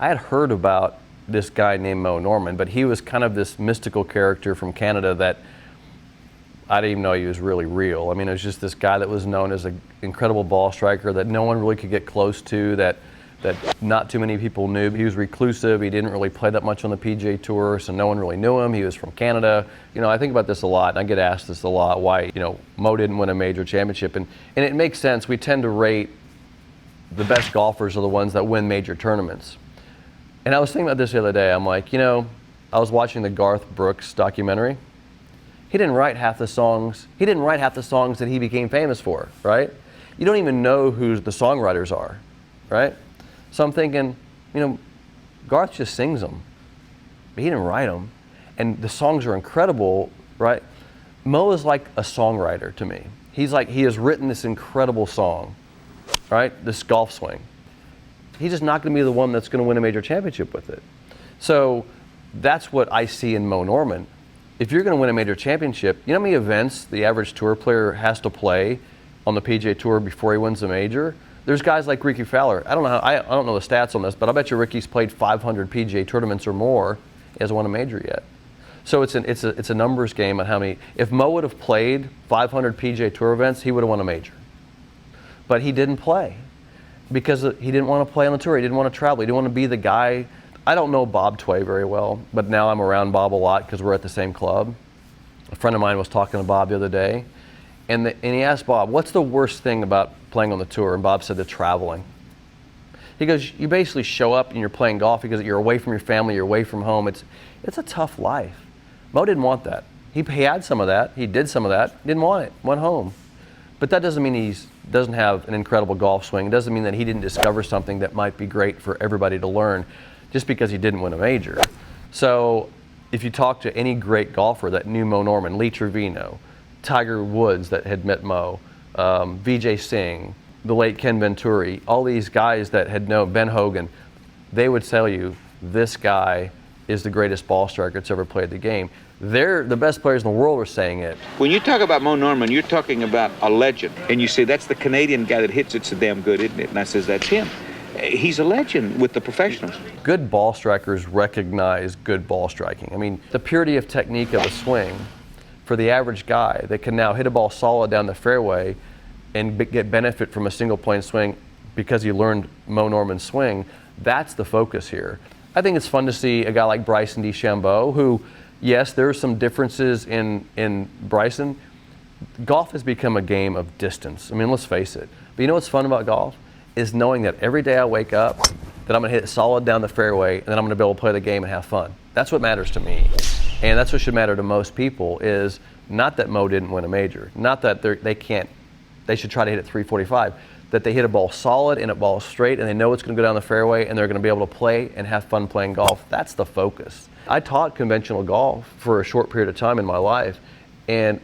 I had heard about this guy named Moe Norman, but he was kind of this mystical character from Canada that I didn't even know he was really real. I mean, it was just this guy that was known as an incredible ball striker that no one really could get close to, that not too many people knew. He was reclusive. He didn't really play that much on the PGA Tour, so no one really knew him. He was from Canada. You know, I think about this a lot, and I get asked this a lot, why, you know, Moe didn't win a major championship. And it makes sense. We tend to rate the best golfers are the ones that win major tournaments. And I was thinking about this the other day. I'm like, you know, I was watching the Garth Brooks documentary. He didn't write half the songs. He didn't write half the songs that he became famous for, right? You don't even know who the songwriters are, right? So I'm thinking, you know, Garth just sings them, but he didn't write them. And the songs are incredible, right? Moe is like a songwriter to me. He has written this incredible song, right? This golf swing. He's just not going to be the one that's going to win a major championship with it. So that's what I see in Moe Norman. If you're going to win a major championship, you know how many events the average tour player has to play on the PGA Tour before he wins a major? There's guys like Ricky Fowler. I don't know the stats on this, but I bet you Ricky's played 500 PGA tournaments or more. He hasn't won a major yet. So it's a numbers game on how many. If Moe would have played 500 PGA Tour events, he would have won a major. But he didn't play because he didn't want to play on the tour. He didn't want to travel. He didn't want to be the guy. I don't know Bob Tway very well, but now I'm around Bob a lot because we're at the same club. A friend of mine was talking to Bob the other day, and he asked Bob, what's the worst thing about playing on the tour? And Bob said the traveling. He goes, you basically show up and you're playing golf because you're away from your family, you're away from home. It's a tough life. Moe didn't want that. He had some of that. He did some of that. Didn't want it. Went home. But that doesn't mean he doesn't have an incredible golf swing. It doesn't mean that he didn't discover something that might be great for everybody to learn just because he didn't win a major. So if you talk to any great golfer that knew Moe Norman, Lee Trevino, Tiger Woods that had met Moe, Vijay Singh, the late Ken Venturi, all these guys that had known Ben Hogan, they would tell you this guy is the greatest ball striker that's ever played the game. They're the best players in the world are saying it. When you talk about Moe Norman, you're talking about a legend. And you say, that's the Canadian guy that hits it so damn good, isn't it? And I says, that's him. He's a legend with the professionals. Good ball strikers recognize good ball striking. I mean, the purity of technique of a swing for the average guy that can now hit a ball solid down the fairway and get benefit from a single plane swing because he learned Moe Norman's swing, that's the focus here. I think it's fun to see a guy like Bryson DeChambeau, who, yes, there are some differences in Bryson. Golf has become a game of distance. I mean, let's face it. But you know what's fun about golf? Is knowing that every day I wake up, that I'm going to hit it solid down the fairway, and then I'm going to be able to play the game and have fun. That's what matters to me. And that's what should matter to most people, is not that Moe didn't win a major, not that they should try to hit it 345, that they hit a ball solid and a ball straight, and they know it's going to go down the fairway, and they're going to be able to play and have fun playing golf. That's the focus. I taught conventional golf for a short period of time in my life, and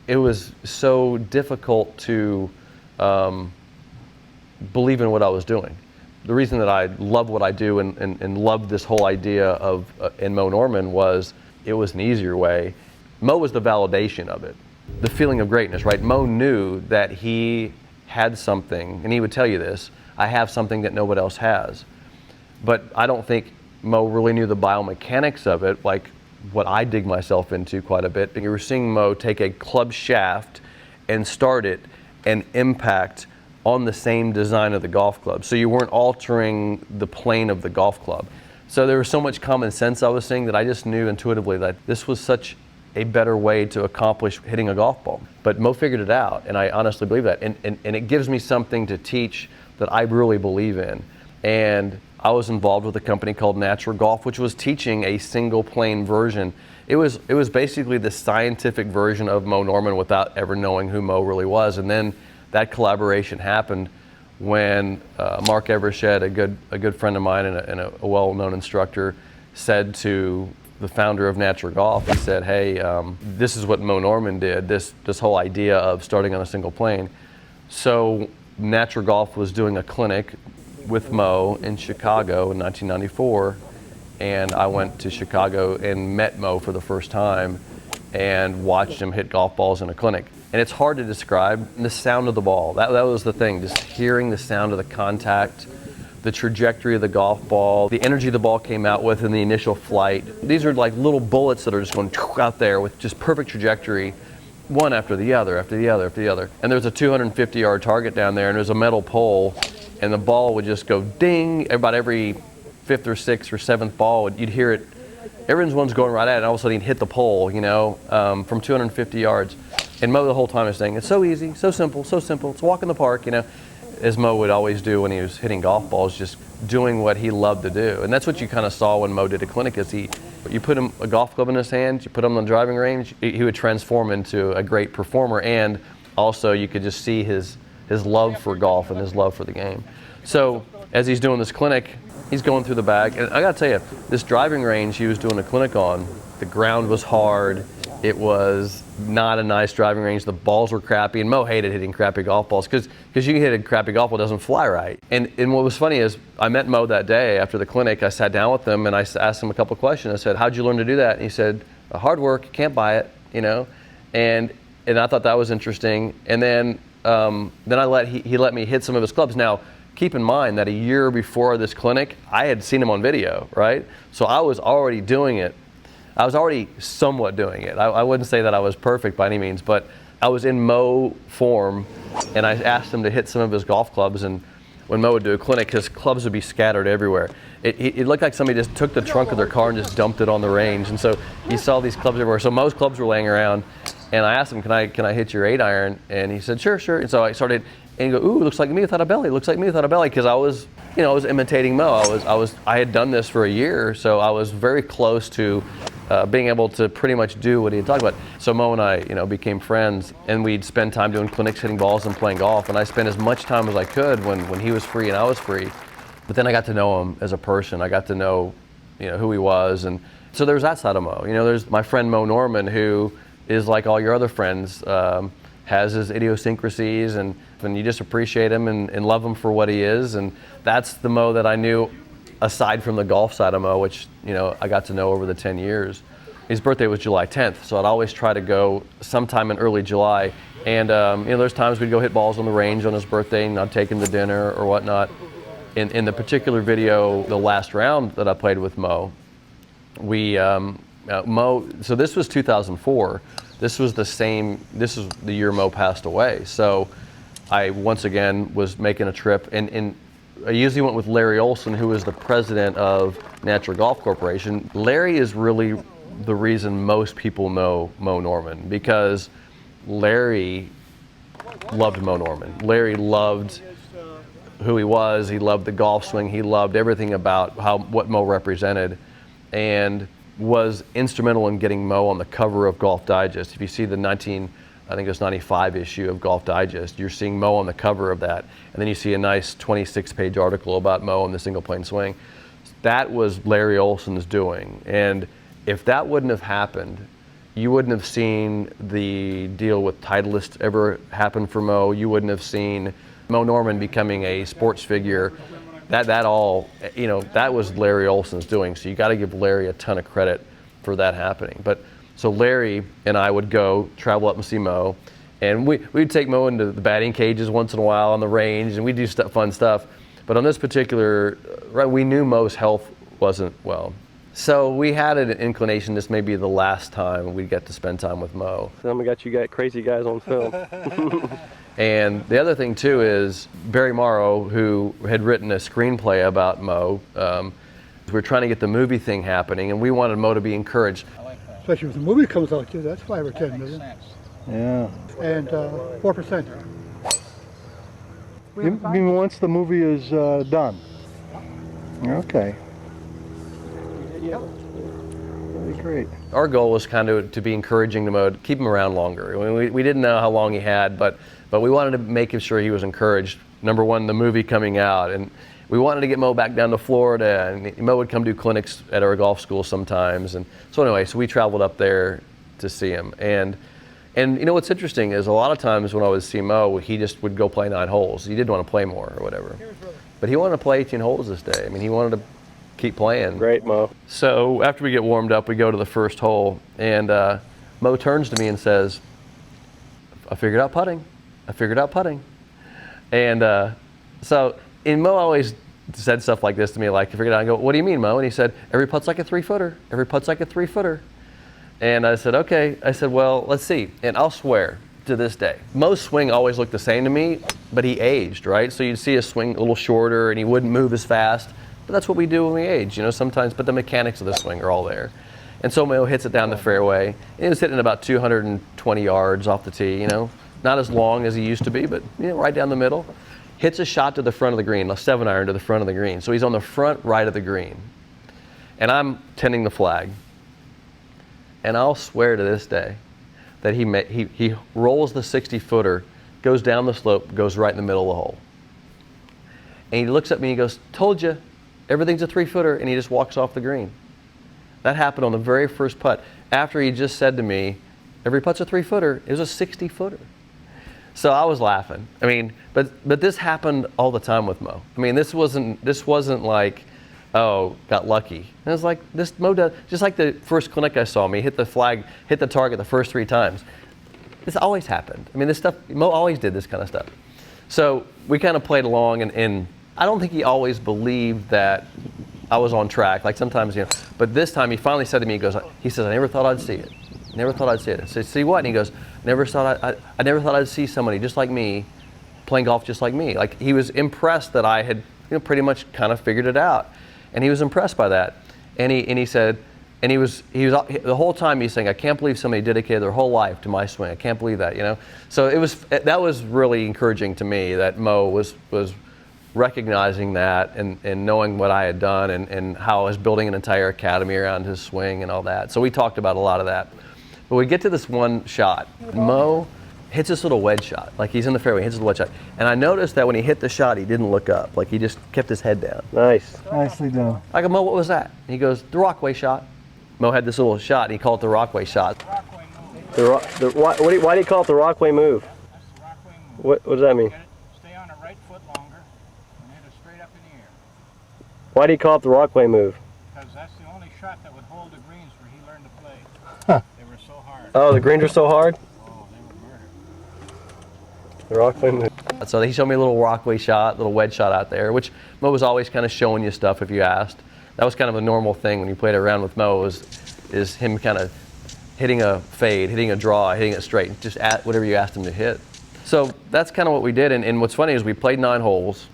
it was so difficult to believe in what I was doing. The reason that I love what I do and love this whole idea of in Moe Norman was it was an easier way. Moe was the validation of it, the feeling of greatness, right? Moe knew that he had something, and he would tell you this, I have something that nobody else has. But I don't think Moe really knew the biomechanics of it, like what I dig myself into quite a bit. But you were seeing Moe take a club shaft and start it and impact on the same design of the golf club. So you weren't altering the plane of the golf club. So there was so much common sense I was seeing that I just knew intuitively that this was such a better way to accomplish hitting a golf ball. But Moe figured it out, and I honestly believe that. And it gives me something to teach that I really believe in. And I was involved with a company called Natural Golf, which was teaching a single plane version. It was basically the scientific version of Moe Norman without ever knowing who Moe really was. And then that collaboration happened when Mark Evershed, a good friend of mine and a well-known instructor, said to the founder of Natural Golf, he said, hey, this is what Moe Norman did, this whole idea of starting on a single plane. So Natural Golf was doing a clinic with Moe in Chicago in 1994, and I went to Chicago and met Moe for the first time and watched him hit golf balls in a clinic. And it's hard to describe the sound of the ball. That was the thing, just hearing the sound of the contact, the trajectory of the golf ball, the energy the ball came out with in the initial flight. These are like little bullets that are just going out there with just perfect trajectory, one after the other, after the other, after the other. And there's a 250-yard target down there, and there's a metal pole, and the ball would just go ding. About every fifth or sixth or seventh ball, you'd hear it. Everyone's going right at it, and all of a sudden he'd hit the pole, from 250 yards. And Moe the whole time is saying, it's so easy, so simple, it's a walk in the park, as Moe would always do when he was hitting golf balls, just doing what he loved to do. And that's what you kind of saw when Moe did a clinic, is you put him a golf club in his hand, you put him on the driving range, he would transform into a great performer, and also you could just see his love for golf and his love for the game. So as he's doing this clinic, he's going through the bag, and I gotta tell you, this driving range he was doing a clinic on, the ground was hard, it was not a nice driving range, the balls were crappy, and Moe hated hitting crappy golf balls, because you can hit a crappy golf ball, it doesn't fly right. And what was funny is, I met Moe that day after the clinic, I sat down with him, and I asked him a couple of questions. I said, how'd you learn to do that? And he said, hard work, you can't buy it, and I thought that was interesting. And then he let me hit some of his clubs. Now, keep in mind that a year before this clinic, I had seen him on video, right? So I was already doing it. I was already somewhat doing it. I wouldn't say that I was perfect by any means, but I was in Moe form, and I asked him to hit some of his golf clubs, and when Moe would do a clinic, his clubs would be scattered everywhere. It looked like somebody just took the trunk of their car and just dumped it on the range, and so he saw these clubs everywhere. So Moe's clubs were laying around, and I asked him, can I hit your 8-iron? And he said, sure. And so I started, and he go, ooh, looks like me without a belly, because I was imitating Moe. I had done this for a year, so I was very close to being able to pretty much do what he had talked about. So Moe and I, became friends, and we'd spend time doing clinics, hitting balls, and playing golf. And I spent as much time as I could when he was free and I was free. But then I got to know him as a person. I got to know, who he was, and so there's that side of Moe. There's my friend Moe Norman, who is like all your other friends, has his idiosyncrasies, and you just appreciate him and love him for what he is. And that's the Moe that I knew, aside from the golf side of Moe, which I got to know over the 10 years. His birthday was July 10th, so I'd always try to go sometime in early July. And there's times we'd go hit balls on the range on his birthday, and I'd take him to dinner or whatnot. In the particular video, the last round that I played with Moe, Moe. So this was 2004. This is the year Moe passed away. So I once again was making a trip, and I usually went with Larry Olson, who is the president of Natural Golf Corporation. Larry is really the reason most people know Moe Norman, because Larry loved Moe Norman. Larry loved who he was. He loved the golf swing. He loved everything about what Moe represented, and was instrumental in getting Moe on the cover of Golf Digest. If you see the 95 issue of Golf Digest, you're seeing Moe on the cover of that, and then you see a nice 26-page article about Moe and the single plane swing. That was Larry Olson's doing, and if that wouldn't have happened, you wouldn't have seen the deal with Titleist ever happen for Moe. You wouldn't have seen Moe Norman becoming a sports figure. That was Larry Olson's doing. So you got to give Larry a ton of credit for that happening. But so Larry and I would go travel up and see Moe, and we'd take Moe into the batting cages once in a while on the range, and we'd do fun stuff. But on this particular, we knew Moe's health wasn't well. So we had an inclination this may be the last time we'd get to spend time with Moe. Then we got crazy guys on film. And the other thing too is Barry Morrow, who had written a screenplay about Moe, we're trying to get the movie thing happening, and we wanted Moe to be encouraged. Especially if the movie comes out too, that's 5 or 10 million. Yeah. And 4%. You mean once the movie is done? Okay. That'd be great. Our goal was kind of to be encouraging to Moe, to keep him around longer. I mean, we didn't know how long he had, but we wanted to make sure he was encouraged. Number one, the movie coming out, and we wanted to get Moe back down to Florida, and Moe would come do clinics at our golf school sometimes. And so anyway, so we traveled up there to see him. And what's interesting is a lot of times when I would see Moe, he just would go play 9 holes. He didn't want to play more or whatever. But he wanted to play 18 holes this day. I mean, he wanted to keep playing. Great, Moe. So after we get warmed up, we go to the first hole, and Moe turns to me and says, I figured out putting. And so Moe always said stuff like this to me, like, I figured out, I go, what do you mean, Mo? And he said, every putt's like a 3-footer. Every putt's like a 3-footer. And I said, okay. I said, well, let's see. And I'll swear to this day, Mo's swing always looked the same to me, but he aged, right? So you'd see his swing a little shorter and he wouldn't move as fast. But that's what we do when we age, you know, sometimes, but the mechanics of the swing are all there. And so Mo hits it down the fairway. And he was hitting about 220 yards off the tee, you know, not as long as he used to be, but, you know, right down the middle. Hits a shot to the front of the green, a 7-iron to the front of the green. So he's on the front right of the green. And I'm tending the flag. And I'll swear to this day that he rolls the 60-footer, goes down the slope, goes right in the middle of the hole. And he looks at me and he goes, told you, everything's a 3-footer, and he just walks off the green. That happened on the very first putt. After he just said to me, every putt's a 3-footer, it was a 60-footer. So I was laughing. I mean, but this happened all the time with Mo. I mean, this wasn't like, oh, got lucky. And it was like, this Mo does, just like the first clinic I saw me hit the flag, hit the target the first 3 times. This always happened. I mean, this stuff, Mo always did this kind of stuff. So we kind of played along, and I don't think he always believed that I was on track. Like sometimes, you know, but this time he finally said to me, he says, I never thought I'd see it. Never thought I'd see it. I said, see what? And he goes, I never thought I'd see somebody just like me playing golf just like me. Like he was impressed that I had, you know, pretty much kind of figured it out. And he was impressed by that. And he said, and he was the whole time he's saying, I can't believe somebody dedicated their whole life to my swing. I can't believe that, you know. So that was really encouraging to me that Mo was recognizing that and knowing what I had done and how I was building an entire academy around his swing and all that. So we talked about a lot of that. But we get to this one shot. Mo hits this little wedge shot. Like he's in the fairway, hits the wedge shot. And I noticed that when he hit the shot, he didn't look up. Like he just kept his head down. Nice. Nicely done. I go, Mo, what was that? And he goes, the Rockaway shot. Mo had this little shot, and he called it the Rockaway shot. Why do you call it the Rockaway move? That's the Rockaway move. What does that mean? Stay on the right foot longer and hit it straight up in the air. Why do you call it the Rockaway move? Because that's the only shot that would hold the greens where he learned to play. Huh. They were so hard. Oh, the greens are so hard? Oh, they were murder. The Rockaway move. So he showed me a little Rockaway shot, little wedge shot out there, which Mo was always kind of showing you stuff if you asked. That was kind of a normal thing when you played around with Mo, is him kind of hitting a fade, hitting a draw, hitting it straight, just at whatever you asked him to hit. So that's kind of what we did. And what's funny is we played 9 holes,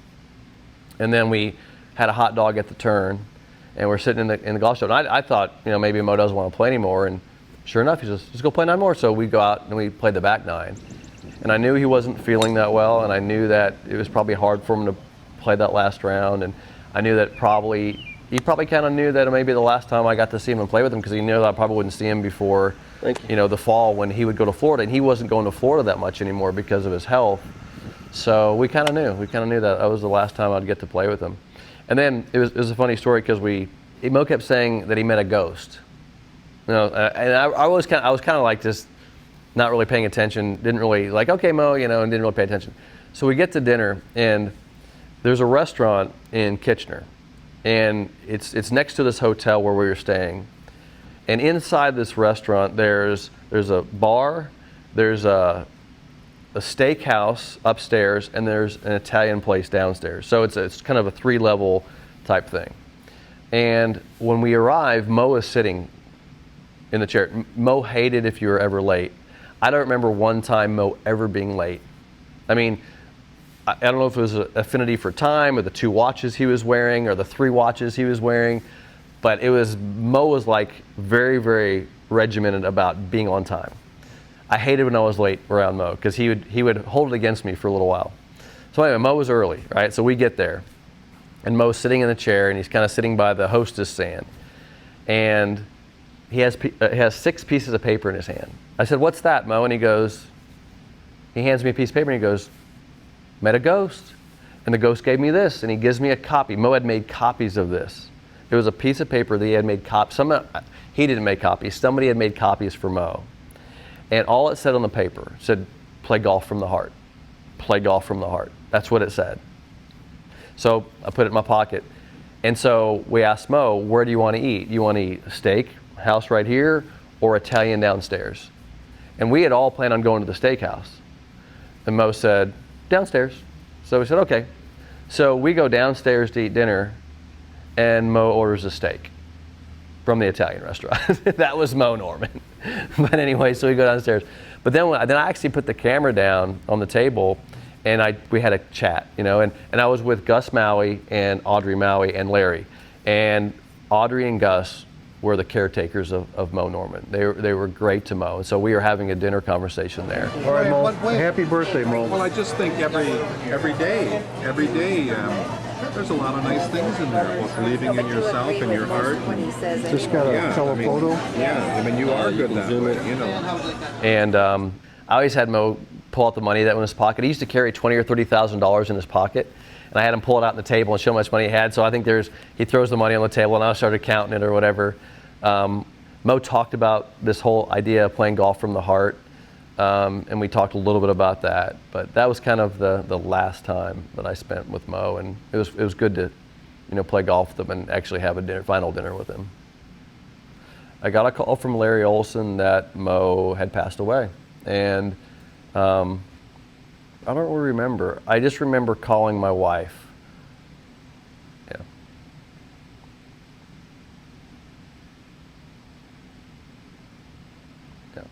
and then we had a hot dog at the turn, and we're sitting in the golf shop. And I thought, you know, maybe Mo doesn't want to play anymore. And sure enough, he says, just go play 9 more. So we go out and we played the back 9. And I knew he wasn't feeling that well, and I knew that it was probably hard for him to play that last round. And I knew that he probably kind of knew that it may be the last time I got to see him and play with him, because he knew that I probably wouldn't see him before, you know, the fall when he would go to Florida. And he wasn't going to Florida that much anymore because of his health. So we kind of knew. We kind of knew that was the last time I'd get to play with him. And then it was a funny story because Mo kept saying that he met a ghost. You know, and I was kind of like just not really paying attention. Didn't really like, okay, Mo, you know, and didn't really pay attention. So we get to dinner, and there's a restaurant in Kitchener. And it's next to this hotel where we were staying. And inside this restaurant, there's a bar, there's a steakhouse upstairs, and there's an Italian place downstairs. So it's kind of a 3-level type thing. And when we arrive, Mo is sitting in the chair. Mo hated if you were ever late. I don't remember one time Mo ever being late. I mean, I don't know if it was an affinity for time or the 2 watches he was wearing or the 3 watches he was wearing, but Mo was like very, very regimented about being on time. I hated when I was late around Mo because he would hold it against me for a little while. So anyway, Mo was early, right? So we get there, and Mo's sitting in the chair, and he's kind of sitting by the hostess stand, and he has 6 pieces of paper in his hand. I said, "What's that, Mo?" And he hands me a piece of paper, and he goes, "Met a ghost, and the ghost gave me this," and he gives me a copy. Mo had made copies of this. It was a piece of paper that he had made copies. He didn't make copies. Somebody had made copies for Mo. And all it said on the paper said, "Play golf from the heart. Play golf from the heart." That's what it said. So I put it in my pocket. And so we asked Mo, "Where do you want to eat? You want to eat a steak, house right here, or Italian downstairs?" And we had all planned on going to the steakhouse. And Mo said, "Downstairs." So we said, okay. So we go downstairs to eat dinner, and Moe orders a steak from the Italian restaurant. That was Moe Norman. But anyway, so we go downstairs. But then I actually put the camera down on the table, and we had a chat, you know, and I was with Gus Maui and Audrey Maui and Larry. And Audrey and Gus were the caretakers of Moe Norman. They were great to Moe. And so we were having a dinner conversation there. All right, Mo. Happy birthday, Mo. Well, I just think every day, there's a lot of nice things in there. Both believing in yourself and your heart. Just got to tell a photo. Yeah, I mean, you are good that way, you know. And I always had Moe pull out the money that was in his pocket. He used to carry $20,000 or $30,000 in his pocket. And I had him pull it out on the table and show how much money he had. So I think he throws the money on the table, and I started counting it or whatever. Moe talked about this whole idea of playing golf from the heart, and we talked a little bit about that. But that was kind of the last time that I spent with Moe, and it was good to, you know, play golf with him and actually have a final dinner with him. I got a call from Larry Olson that Moe had passed away, and I don't really remember. I just remember calling my wife. Yeah. Yeah.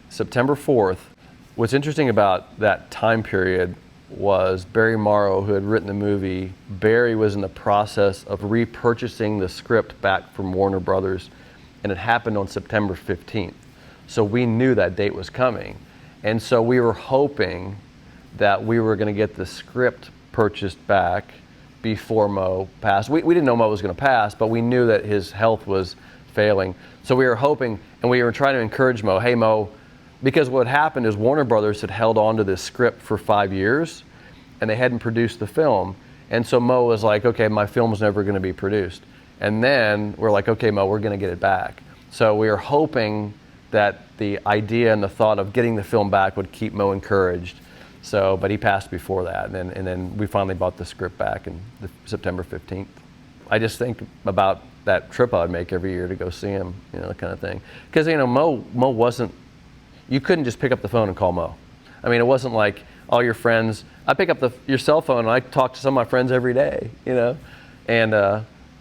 September 4th. What's interesting about that time period was Barry Morrow, who had written the movie, Barry was in the process of repurchasing the script back from Warner Brothers, and it happened on September 15th. So we knew that date was coming. And so we were hoping that we were going to get the script purchased back before Moe passed. We didn't know Moe was going to pass, but we knew that his health was failing. So we were hoping, and we were trying to encourage Moe, hey Moe, because what happened is Warner Brothers had held on to this script for 5 years, and they hadn't produced the film. And so Moe was like, okay, my film's never going to be produced. And then we're like, okay, Moe, we're going to get it back. So we were hoping that the idea and the thought of getting the film back would keep Moe encouraged. So, but he passed before that, and then we finally bought the script back in September 15th. I just think about that trip I'd make every year to go see him, you know, that kind of thing. Because, you know, Moe wasn't, you couldn't just pick up the phone and call Moe. I mean, it wasn't like all your friends, I pick up your cell phone and I talk to some of my friends every day, you know. And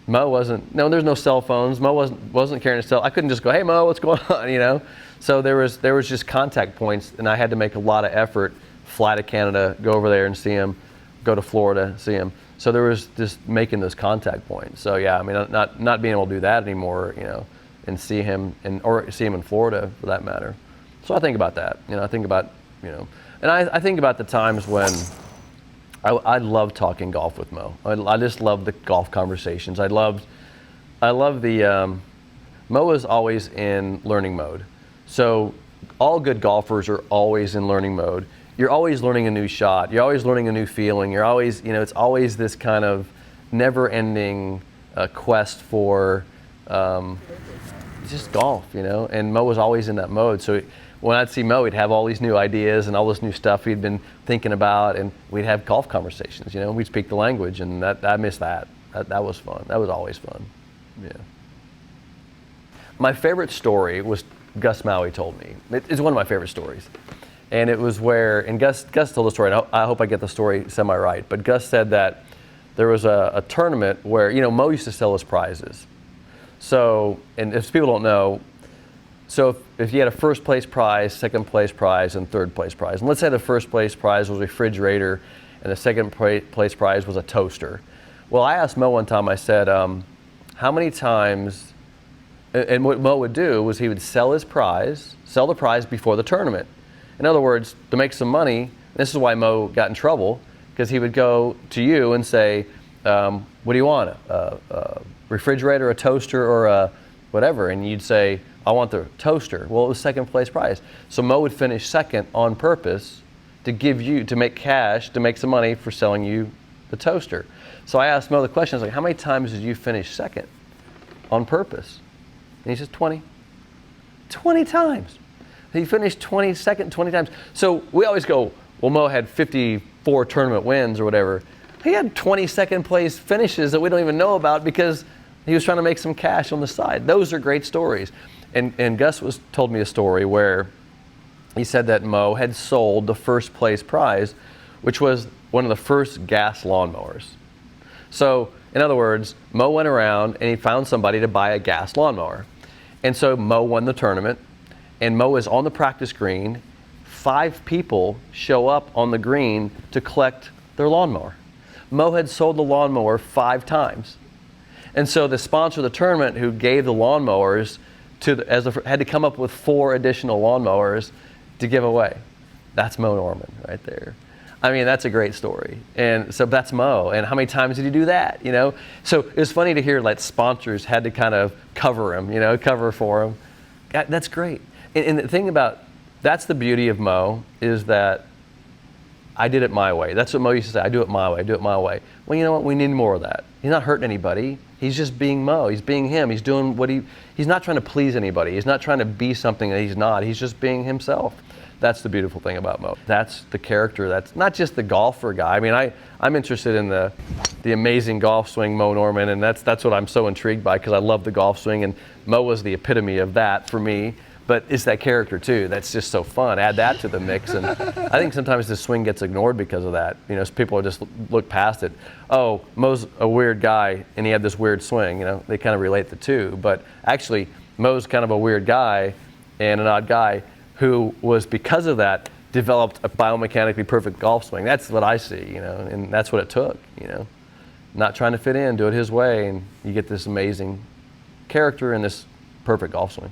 Moe wasn't, there's no cell phones. Moe wasn't carrying a cell. I couldn't just go, hey Moe, what's going on, you know. So there was just contact points, and I had to make a lot of effort. Fly to Canada, go over there and see him, go to Florida, see him. So there was just making those contact points. So yeah, I mean, not being able to do that anymore, you know, and see him, or see him in Florida for that matter. So I think about that, you know, I think about, you know, and I think about the times when I love talking golf with Moe. I just love the golf conversations. I love the, Moe is always in learning mode. So all good golfers are always in learning mode. You're always learning a new shot. You're always learning a new feeling. You're always, you know, it's always this kind of never-ending quest for just golf, you know. And Moe was always in that mode. So when I'd see Moe, he'd have all these new ideas and all this new stuff he'd been thinking about, and we'd have golf conversations, you know. We'd speak the language, and I miss that. That was fun. That was always fun. Yeah. My favorite story was Gus Maui told me. It's one of my favorite stories. And it was where, and Gus told the story, and I hope I get the story semi-right, but Gus said that there was a tournament where, you know, Moe used to sell his prizes. So, and if people don't know, so if you had a first place prize, second place prize, and third place prize, and let's say the first place prize was a refrigerator, and the second place prize was a toaster. Well, I asked Moe one time, I said, how many times, and what Moe would do was he would sell the prize before the tournament. In other words, to make some money, this is why Moe got in trouble, because he would go to you and say, what do you want, a refrigerator, a toaster, or a whatever? And you'd say, I want the toaster. Well, it was second place prize. So Moe would finish second on purpose to make cash, to make some money for selling you the toaster. So I asked Moe the question, I was like, how many times did you finish second on purpose? And he says, 20. 20 times. He finished 22nd 20 times. So we always go, well, Moe had 54 tournament wins or whatever. He had 22nd place finishes that we don't even know about because he was trying to make some cash on the side. Those are great stories. And Gus told me a story where he said that Moe had sold the first place prize, which was one of the first gas lawnmowers. So, in other words, Moe went around and he found somebody to buy a gas lawnmower. And so Moe won the tournament, and Moe is on the practice green. 5 people show up on the green to collect their lawnmower. Moe had sold the lawnmower 5 times. And so the sponsor of the tournament, who gave the lawnmowers had to come up with 4 additional lawnmowers to give away. That's Moe Norman right there. I mean, that's a great story. And so that's Moe. And how many times did he do that, you know? So it was funny to hear like sponsors had to kind of cover him, you know, cover for him. That's great. And the thing about, that's the beauty of Moe, is that I did it my way. That's what Moe used to say, I do it my way, I do it my way. Well, you know what, we need more of that. He's not hurting anybody. He's just being Moe. He's being him. He's doing what he's not trying to please anybody. He's not trying to be something that he's not. He's just being himself. That's the beautiful thing about Moe. That's the character. That's not just the golfer guy. I mean, I'm interested in the amazing golf swing, Moe Norman, and that's what I'm so intrigued by, because I love the golf swing, and Moe was the epitome of that for me. But it's that character too that's just so fun. Add that to the mix, and I think sometimes the swing gets ignored because of that. You know, people just look past it. Oh, Moe's a weird guy, and he had this weird swing. You know, they kind of relate the two. But actually, Moe's kind of a weird guy and an odd guy who was, because of that, developed a biomechanically perfect golf swing. That's what I see, you know, and that's what it took, you know. Not trying to fit in, do it his way, and you get this amazing character and this perfect golf swing.